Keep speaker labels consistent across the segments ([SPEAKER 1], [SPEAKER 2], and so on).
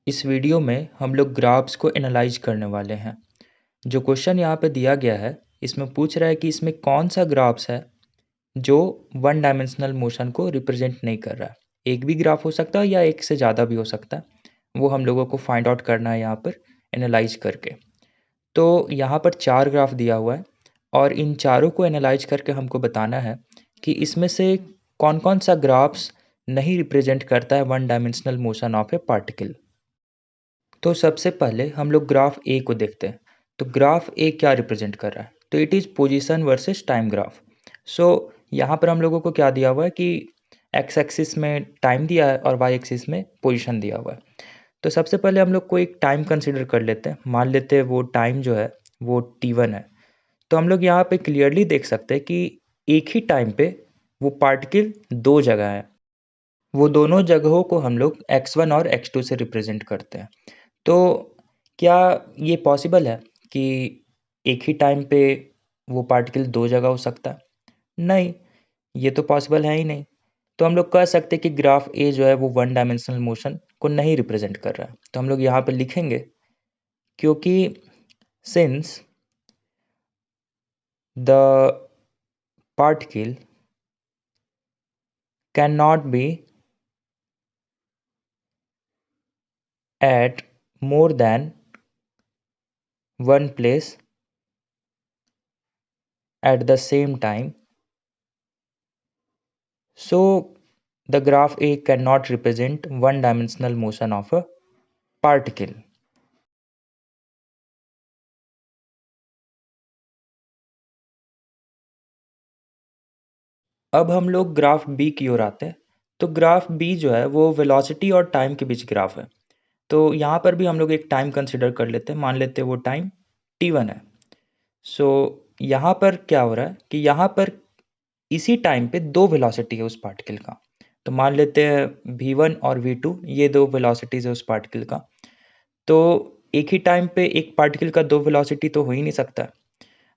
[SPEAKER 1] इस वीडियो में हम लोग ग्राफ्स को एनालाइज करने वाले हैं। जो क्वेश्चन यहाँ पे दिया गया है, इसमें पूछ रहा है कि इसमें कौन सा ग्राफ्स है जो वन डायमेंशनल मोशन को रिप्रेजेंट नहीं कर रहा है। एक भी ग्राफ हो सकता है या एक से ज़्यादा भी हो सकता है, वो हम लोगों को फाइंड आउट करना है यहाँ पर एनालाइज करके। तो यहाँ पर 4 ग्राफ दिया हुआ है और इन चारों को एनालाइज करके हमको बताना है कि इसमें से कौन-कौन सा ग्राफ्स नहीं रिप्रेजेंट करता है one dimensional motion of A particle. तो सबसे पहले हम लोग ग्राफ ए को देखते हैं। तो ग्राफ ए क्या रिप्रेजेंट कर रहा है? तो it is position versus time graph. So यहाँ पर हम लोगों को क्या दिया हुआ है कि एक्स एक्सिस में टाइम दिया है और वाई एक्सिस में पोजीशन दिया हुआ है। तो सबसे पहले हम लोग को एक टाइम कंसीडर कर लेते हैं। मान लेते हैं वो टाइम जो है वो t1 है। तो हम लोग यहाँ पे क्लियरली देख सकते हैं कि एक ही टाइम पे वो पार्टिकल 2 जगह है। वो दोनों जगहों को हम लोग x1 और x2 से रिप्रेजेंट करते हैं। तो क्या ये पॉसिबल है कि एक ही टाइम पे वो पार्टिकल 2 जगह हो सकता है? नहीं, ये तो पॉसिबल है ही नहीं। तो हम लोग कह सकते हैं कि ग्राफ ए जो है वो वन डायमेंशनल मोशन को नहीं रिप्रेजेंट कर रहा है। तो हम लोग यहाँ पे लिखेंगे, क्योंकि since the particle can not be at more than one place at the same time, so the graph A cannot represent one dimensional motion of a particle. अब हम लोग ग्राफ बी की ओर आते हैं। तो ग्राफ बी जो है वो वेलोसिटी और टाइम के बीच ग्राफ है। तो यहाँ पर भी हम लोग एक टाइम कंसिडर कर लेते हैं। मान लेते हैं वो टाइम t1 है। सो यहाँ पर क्या हो रहा है कि यहाँ पर इसी टाइम पे दो वेलोसिटी है उस पार्टिकल का। तो मान लेते हैं v1 और v2, ये दो वेलोसिटीज है उस पार्टिकल का। तो एक ही टाइम पे एक पार्टिकल का दो वेलोसिटी तो हो ही नहीं सकता।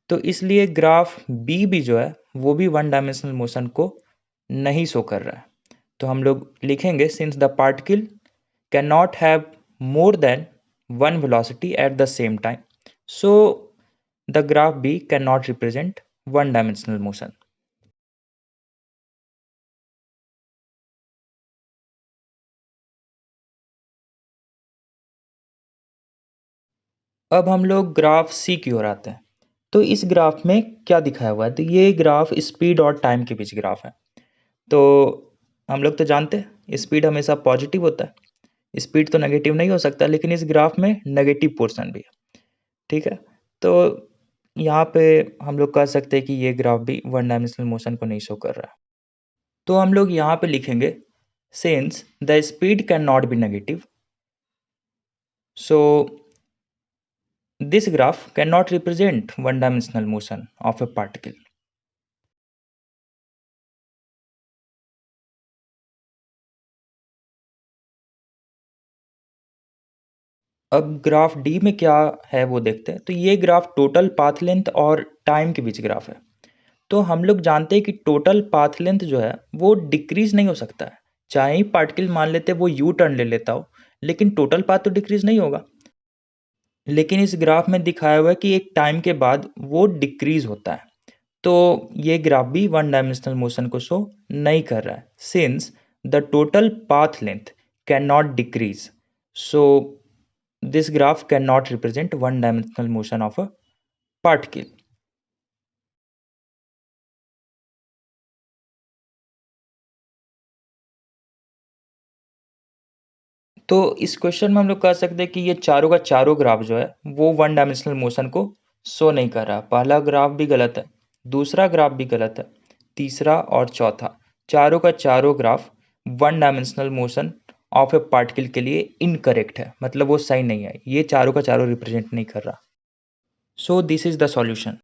[SPEAKER 1] तो इसलिए ग्राफ बी भी जो है वो भी वन डायमेंशनल मोशन को नहीं शो कर रहा है। तो हम लोग लिखेंगे, since the particle can not have more than one velocity at the same time, so the graph B can not represent one dimensional motion. अब हम लोग ग्राफ सी की ओर आते हैं। तो इस ग्राफ में क्या दिखाया हुआ है? तो ये ग्राफ स्पीड और टाइम के बीच ग्राफ है। तो हम लोग तो जानते हैं स्पीड हमेशा पॉजिटिव होता है, स्पीड तो नेगेटिव नहीं हो सकता, लेकिन इस ग्राफ में नेगेटिव पोर्शन भी है। ठीक है, तो यहाँ पे हम लोग कह सकते हैं कि ये ग्राफ भी वन डायमेंशनल मोशन को नहीं शो कर रहा है। तो हम लोग यहाँ पे लिखेंगे, since the speed can not B negative, so this graph cannot represent one dimensional motion of a particle. अब ग्राफ डी में क्या है वो देखते हैं। तो ये ग्राफ टोटल पाथ लेंथ और टाइम के बीच ग्राफ है। तो हम लोग जानते हैं कि टोटल पाथ लेंथ जो है वो डिक्रीज नहीं हो सकता है। चाहे ही पार्टिकल मान लेते वो यू टर्न ले लेता हो, लेकिन टोटल पाथ तो डिक्रीज नहीं होगा। लेकिन इस ग्राफ में दिखाया हुआ है कि एक टाइम के बाद वो डिक्रीज होता है। तो ये ग्राफ भी वन डायमेंशनल मोशन को शो नहीं कर रहा है, since the total path length can not decrease, so this graph can not represent one dimensional motion of a particle. तो इस क्वेश्चन में हम लोग कह सकते हैं कि ये चारों का चारों ग्राफ जो है वो वन डायमेंशनल मोशन को शो नहीं कर रहा। पहला ग्राफ भी गलत है, दूसरा ग्राफ भी गलत है, तीसरा और चौथा, चारों का चारों graph one dimensional motion of A particle के लिए इनकरेक्ट है, मतलब वो सही नहीं है। ये चारों का चारों रिप्रेजेंट नहीं कर रहा। So this is the solution.